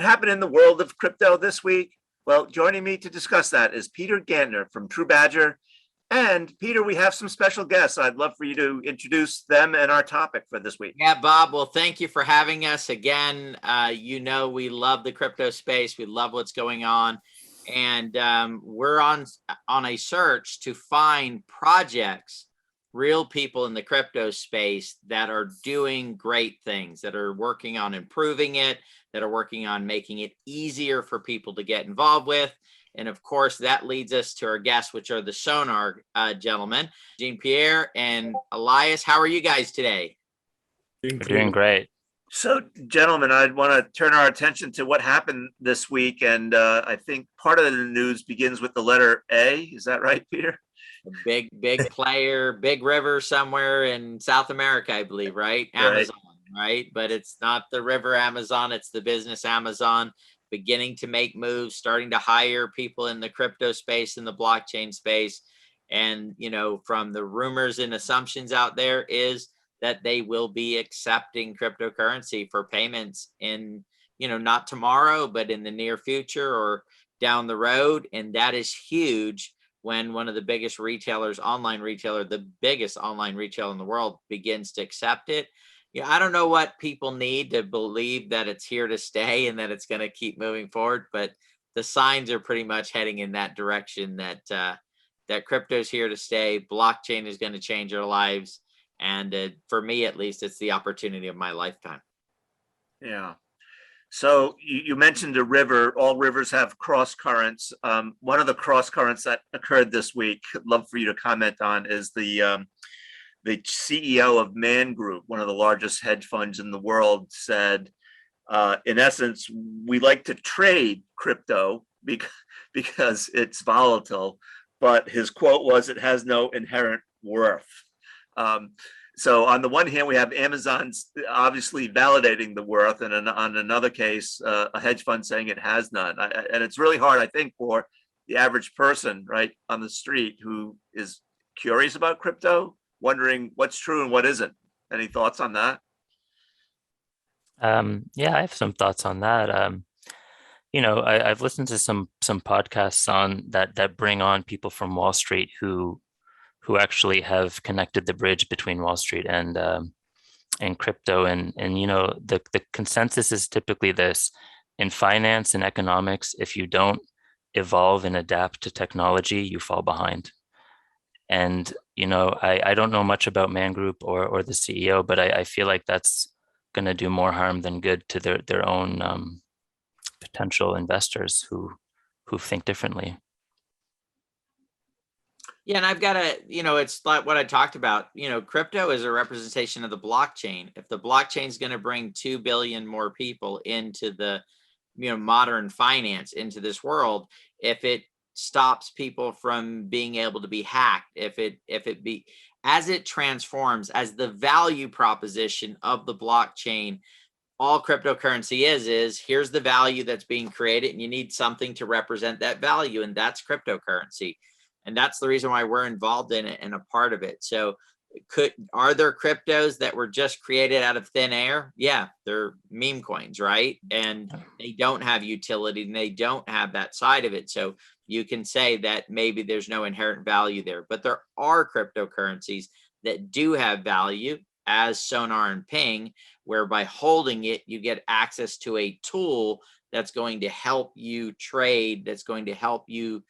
what happened in the world of crypto this week? Well, joining me to discuss that is Peter Gantner from TruBadger. And Peter, we have some special guests. I'd love for you to introduce them and our topic for this week. Yeah, Bob. Well, thank you for having us again. We love the crypto space. We love what's going on. And we're on a search to find projects, real people in the crypto space that are doing great things, that are working on improving it, that are working on making it easier for people to get involved with. And of course, that leads us to our guests, which are the Sonar gentlemen, Jean-Pierre and Elias. How are you guys today? We're doing great. So, gentlemen, I'd want to turn our attention to what happened this week. And I think part of the news begins with the letter A. Is that right, Peter? A big player, big river somewhere in South America, I believe, right? Amazon, right? But it's not the river Amazon, it's the business Amazon. Beginning to make moves, starting to hire people in the crypto space, in the blockchain space. And, from the rumors and assumptions out there is that they will be accepting cryptocurrency for payments in, not tomorrow, but in the near future or down the road. And that is huge when one of the biggest retailers, the biggest online retailer in the world begins to accept it. I don't know what people need to believe that it's here to stay and that it's going to keep moving forward, but the signs are pretty much heading in that direction that crypto is here to stay. Blockchain is going to change our lives. And for me, at least, it's the opportunity of my lifetime. Yeah. So you mentioned a river. All rivers have cross currents. One of the cross currents that occurred this week, I'd love for you to comment on, is the CEO of Man Group, one of the largest hedge funds in the world, said, in essence, we like to trade crypto because it's volatile, but his quote was, it has no inherent worth. So on the one hand, we have Amazon's obviously validating the worth, and on another case, a hedge fund saying it has none. And it's really hard, I think, for the average person right on the street who is curious about crypto, wondering what's true and what isn't. Any thoughts on that? Yeah, I have some thoughts on that. I've listened to some podcasts on that bring on people from Wall Street who actually have connected the bridge between Wall Street and crypto. And the consensus is typically this: in finance and economics, if you don't evolve and adapt to technology, you fall behind. And, I don't know much about Man Group or the CEO, but I feel like that's going to do more harm than good to their own potential investors who think differently. Yeah, and I've got it's like what I talked about. Crypto is a representation of the blockchain. If the blockchain is going to bring 2 billion more people into the, modern finance, into this world, if it stops people from being able to be hacked, as it transforms, as the value proposition of the blockchain, all cryptocurrency is here's the value that's being created, and you need something to represent that value, and that's cryptocurrency. And that's the reason why we're involved in it and a part of it. So are there cryptos that were just created out of thin air? Yeah, they're meme coins, right? And they don't have utility and they don't have that side of it. So you can say that maybe there's no inherent value there, but there are cryptocurrencies that do have value, as Sonar and Ping, where by holding it, you get access to a tool that's going to help you trade, that's going to help you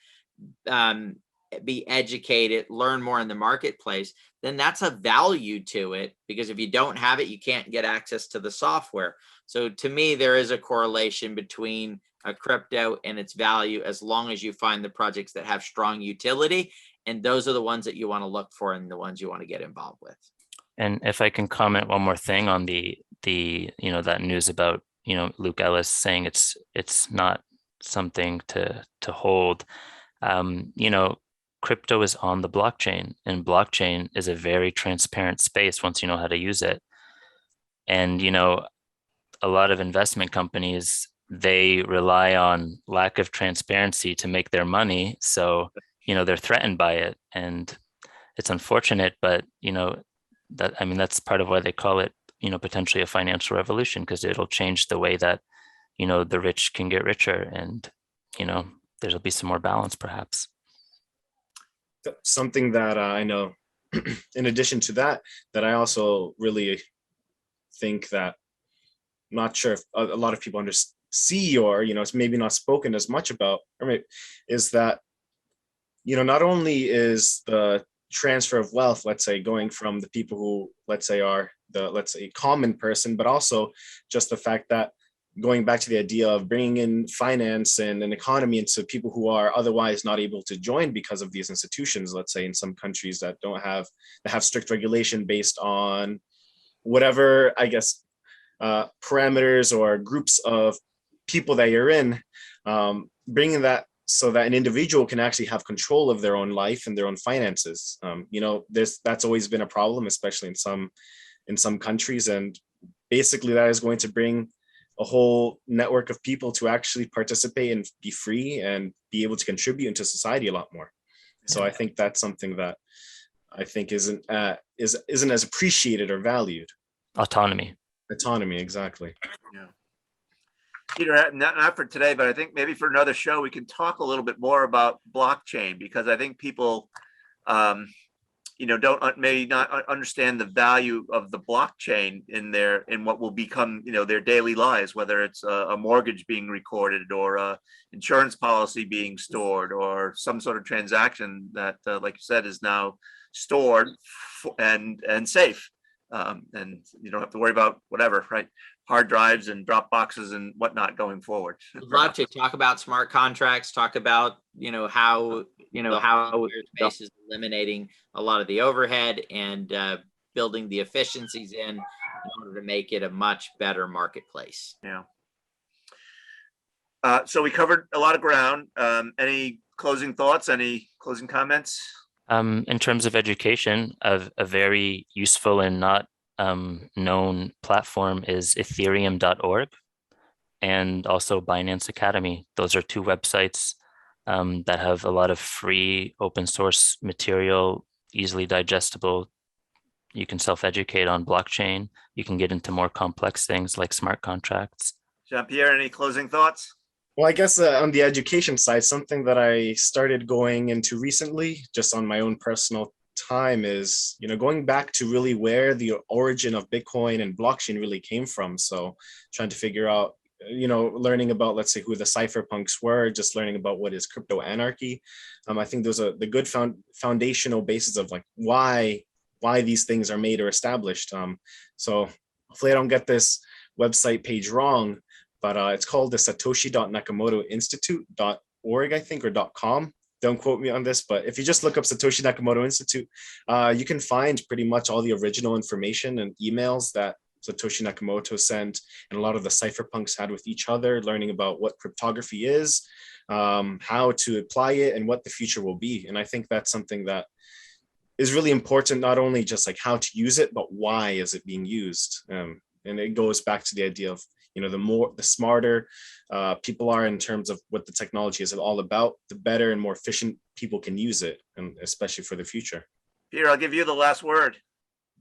be educated, learn more in the marketplace. Then that's a value to it, because if you don't have it, you can't get access to the software. So to me, there is a correlation between a crypto and its value, as long as you find the projects that have strong utility. And those are the ones that you want to look for and the ones you want to get involved with. And if I can comment one more thing on the that news about, Luke Ellis saying it's not something to hold. Crypto is on the blockchain, and blockchain is a very transparent space once you know how to use it. And, a lot of investment companies, they rely on lack of transparency to make their money. So, they're threatened by it, and it's unfortunate, but, that's part of why they call it, potentially a financial revolution, because it'll change the way that the rich can get richer, and there'll be some more balance perhaps. Something that I know, in addition to that I also really think that, not sure if a lot of people see, or it's maybe not spoken as much about, is that not only is the transfer of wealth, let's say, going from the people who, let's say, are the, let's say, common person, but also just the fact that going back to the idea of bringing in finance and an economy into people who are otherwise not able to join because of these institutions, let's say in some countries that have strict regulation based on whatever, I guess, parameters or groups of people that you're in, bringing that so that an individual can actually have control of their own life and their own finances. That's always been a problem, especially in some countries. And basically that is going to bring a whole network of people to actually participate and be free and be able to contribute into society a lot more. So I think that's something that I think isn't as appreciated or valued. Autonomy, exactly. Yeah. Peter, not for today, but I think maybe for another show, we can talk a little bit more about blockchain, because I think people, don't maybe not understand the value of the blockchain in what will become, their daily lives, whether it's a mortgage being recorded or a insurance policy being stored or some sort of transaction that, like you said, is now stored and safe. And you don't have to worry about whatever, right? Hard drives and drop boxes and whatnot going forward. I'd love to talk about smart contracts, talk about, how Squarespace is eliminating a lot of the overhead and building the efficiencies in order to make it a much better marketplace. Yeah. So we covered a lot of ground. Any closing thoughts? Any closing comments? In terms of education, a very useful and not known platform is ethereum.org and also Binance Academy. Those are two websites that have a lot of free open source material, easily digestible. You can self-educate on blockchain. You can get into more complex things like smart contracts. Jean-Pierre, any closing thoughts? Well, I guess on the education side, something that I started going into recently, just on my own personal time, is going back to really where the origin of Bitcoin and blockchain really came from. So trying to figure out, learning about, let's say, who the cypherpunks were, just learning about what is crypto anarchy. I think those are the good foundational basis of like why these things are made or established. So hopefully I don't get this website page wrong, but it's called the Satoshi.Nakamoto Institute.org, I think, or .com. Don't quote me on this, but if you just look up Satoshi Nakamoto Institute, you can find pretty much all the original information and emails that Satoshi Nakamoto sent and a lot of the cypherpunks had with each other, learning about what cryptography is, how to apply it, and what the future will be. And I think that's something that is really important, not only just like how to use it, but why is it being used? And it goes back to the idea of, the smarter people are in terms of what the technology is all about, the better and more efficient people can use it, and especially for the future. Peter, I'll give you the last word.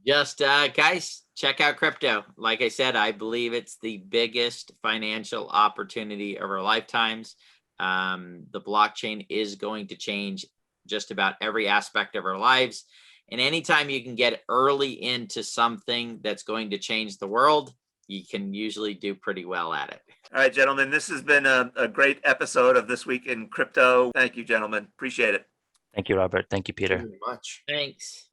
Just guys, check out crypto. Like I said, I believe it's the biggest financial opportunity of our lifetimes. The blockchain is going to change just about every aspect of our lives. And anytime you can get early into something that's going to change the world, you can usually do pretty well at it. All right, gentlemen, this has been a great episode of This Week in Crypto. Thank you, gentlemen. Appreciate it. Thank you, Robert. Thank you, Peter. Thank you very much. Thanks.